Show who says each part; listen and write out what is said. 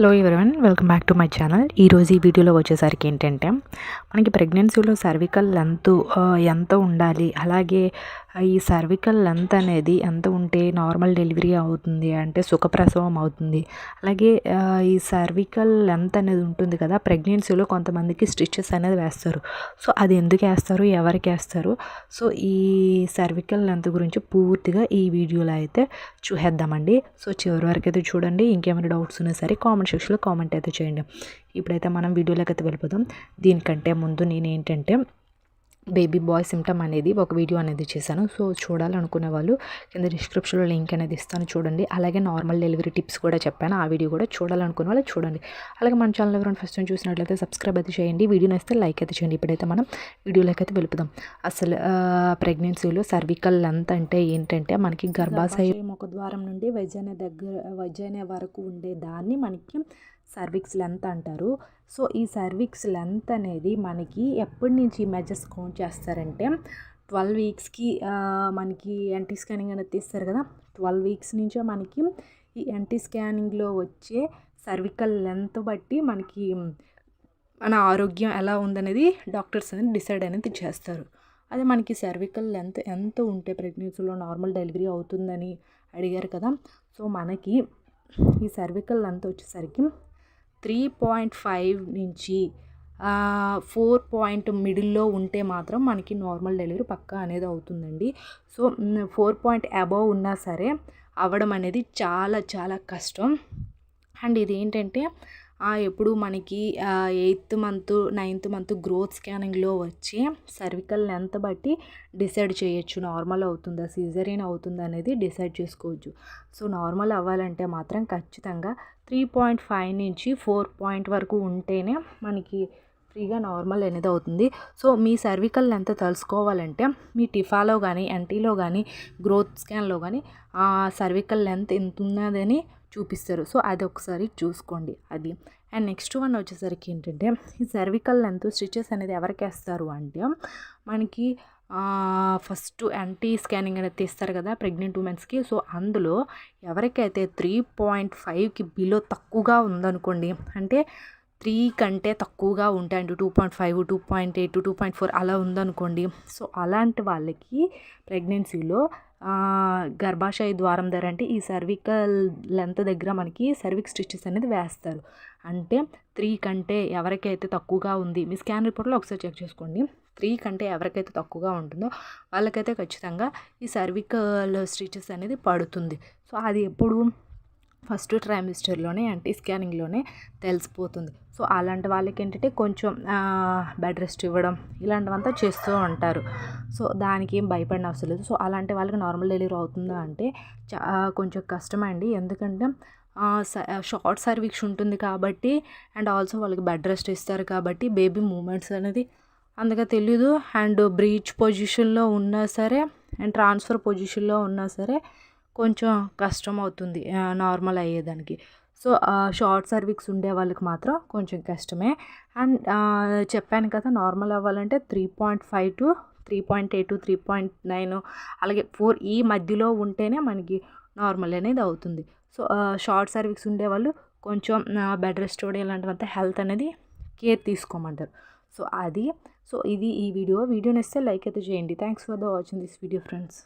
Speaker 1: Hello everyone, welcome back to my channel. ఈరోజు ఈ వీడియోలో వచ్చేసరికి ఏంటంటే మనకి ప్రెగ్నెన్సీలో సర్వికల్ లెంత్ ఎంత ఉండాలి, అలాగే ఈ సర్వికల్ లెంత్ అనేది ఎంత ఉంటే నార్మల్ డెలివరీ అవుతుంది, అంటే సుఖప్రసవం అవుతుంది. అలాగే ఈ సర్వికల్ లెంత్ అనేది ఉంటుంది కదా, ప్రెగ్నెన్సీలో కొంతమందికి స్టిచెస్ అనేది వేస్తారు. సో అది ఎందుకు వేస్తారు, ఎవరికి వేస్తారు, సో ఈ సర్వికల్ లెంత్ గురించి పూర్తిగా ఈ వీడియోలో అయితే చూసేద్దామండి. సో చివరి వరకు అయితే చూడండి. ఇంకేమైనా డౌట్స్ ఉన్నా సరే కామెంట్ సెక్షన్లో కామెంట్ అయితే చేయండి. ఇప్పుడైతే మనం వీడియోలోకి అయితే వెళ్ళిపోదాం. దీనికంటే ముందు నేను ఏంటంటే బేబీ బాయ్ సిమ్టమ్ అనేది ఒక వీడియో అనేది చేశాను. సో చూడాలనుకునే వాళ్ళు కింద డిస్క్రిప్షన్లో లింక్ అనేది ఇస్తాను, చూడండి. అలాగే నార్మల్ డెలివరీ టిప్స్ కూడా చెప్పాను, ఆ వీడియో కూడా చూడాలనుకునే వాళ్ళు చూడండి. అలాగే మన ఛానల్ ఎవరైనా ఫస్ట్ టైం చూసినట్లయితే సబ్స్క్రైబ్ అయితే చేయండి, వీడియోని అయితే లైక్ అయితే చేయండి. ఇప్పుడైతే మనం వీడియోలోకి అయితే వెళ్ళిపోదాం. అసలు ప్రెగ్నెన్సీలో సర్వికల్ లెంత్ అంటే ఏంటంటే మనకి గర్భాశయం ముఖద్వారం నుండి వైజాన వరకు ఉండే దాన్ని మనకి సర్విక్స్ లెంత్ అంటారు. సో ఈ సర్విక్స్ లెంత్ అనేది మనకి ఎప్పటి నుంచి మెజర్స్ కౌంట్ చేస్తారంటే 12 వీక్స్కి మనకి ఎన్టీ స్కానింగ్ అనేది తీస్తారు కదా, 12 వీక్స్ నుంచే మనకి ఈ ఎన్టీ స్కానింగ్లో వచ్చే సర్వికల్ లెంత్ బట్టి మనకి మన ఆరోగ్యం ఎలా ఉందనేది డాక్టర్స్ అనేది డిసైడ్ అనేది చేస్తారు. అదే మనకి సర్వికల్ లెంత్ ఎంత ఉంటే ప్రెగ్నెన్సీలో నార్మల్ డెలివరీ అవుతుందని అడిగారు కదా. సో మనకి ఈ సర్వికల్ లెంత్ వచ్చేసరికి 3.5 నుంచి 4 మిడిల్లో ఉంటే మాత్రం మనకి నార్మల్ డెలివరీ పక్కా అనేది అవుతుందండి. సో 4 అబవ్ ఉన్నా సరే అవ్వడం అనేది చాలా చాలా కష్టం. అండ్ ఇది ఏంటంటే ఎప్పుడు మనకి 8th month 9th month growth స్కానింగ్లో వచ్చే సర్వికల్ లెంత్ బట్టి డిసైడ్ చేయొచ్చు నార్మల్ అవుతుందా సిజేరియన్ అవుతుందా అనేది డిసైడ్ చేసుకోవచ్చు. సో నార్మల్ అవ్వాలంటే మాత్రం ఖచ్చితంగా 3.5 నుంచి 4 వరకు ఉంటేనే మనకి ఫ్రీగా నార్మల్ అనేది అవుతుంది. సో మీ సర్వికల్ లెంత్ తెలుసుకోవాలంటే మీ టిఫాలో కానీ ఎన్టీలో కానీ గ్రోత్ స్కాన్లో కానీ సర్వికల్ లెంత్ ఎంత ఉన్నదని చూపిస్తారు. సో అది ఒకసారి చూసుకోండి అది. అండ్ నెక్స్ట్ వన్ వచ్చేసరికి ఏంటంటే ఈ సర్వికల్ లెంత్ స్టిచెస్ అనేది ఎవరికి వేస్తారు అంటే మనకి ఫస్ట్ ఎన్టీ స్కానింగ్ అనేది తీస్తారు కదా ప్రెగ్నెంట్ ఉమెన్స్కి. సో అందులో ఎవరికైతే 3.5కి బిలో తక్కువగా ఉందనుకోండి, అంటే 3 కంటే తక్కువగా ఉంటాయి, అంటే 2.5 2.8 2.4 అలా ఉందనుకోండి. సో అలాంటి వాళ్ళకి ప్రెగ్నెన్సీలో గర్భాశయ ద్వారం దగ్గర అంటే ఈ సర్వికల్ లెంత్ దగ్గర మనకి సర్విక్స్ స్టిచెస్ అనేది వేస్తారు. అంటే 3 కంటే ఎవరికైతే తక్కువగా ఉంది, మీ స్కాన్ రిపోర్ట్లో ఒకసారి చెక్ చేసుకోండి, 3 కంటే ఎవరికైతే తక్కువగా ఉంటుందో వాళ్ళకైతే ఖచ్చితంగా ఈ సర్వికల్ స్టిచెస్ అనేది పడుతుంది. సో అది ఎప్పుడు ఫస్ట్ ట్రైమిస్టర్లోనే ఎన్టీ స్కానింగ్లోనే తెలిసిపోతుంది. సో అలాంటి వాళ్ళకి ఏంటంటే కొంచెం బెడ్ రెస్ట్ ఇవ్వడం ఇలాంటివంతా చేస్తూ ఉంటారు. సో దానికి ఏం భయపడిన అవసరం లేదు. సో అలాంటి వాళ్ళకి నార్మల్ డెలివరీ అవుతుందా అంటే కొంచెం కష్టమండి, ఎందుకంటే షార్ట్ సర్విక్స్ ఉంటుంది కాబట్టి, అండ్ ఆల్సో వాళ్ళకి బెడ్ రెస్ట్ ఇస్తారు కాబట్టి బేబీ మూమెంట్స్ అనేది అందుకే తెలీదు. అండ్ బ్రీచ్ పొజిషన్లో ఉన్నా సరే అండ్ ట్రాన్స్ఫర్ పొజిషన్లో ఉన్నా సరే కొంచెం కష్టం అవుతుంది నార్మల్ అయ్యేదానికి. సో షార్ట్ సర్విక్స్ ఉండే వాళ్ళకి మాత్రం కొంచెం కష్టమే. అండ్ చెప్పాను కదా నార్మల్ అవ్వాలంటే 3.5 to 3.8 3.9 అలాగే 4 ఈ మధ్యలో ఉంటేనే మనకి నార్మల్ అనేది అవుతుంది. సో షార్ట్ సర్విక్స్ ఉండేవాళ్ళు కొంచెం బెడ్ రెస్ట్ ఇలాంటివంతా హెల్త్ అనేది కేర్ తీసుకోమంటారు. సో అది. సో ఇది ఈ వీడియోని ఇస్తే లైక్ అయితే చేయండి. Thanks for the watching this video friends.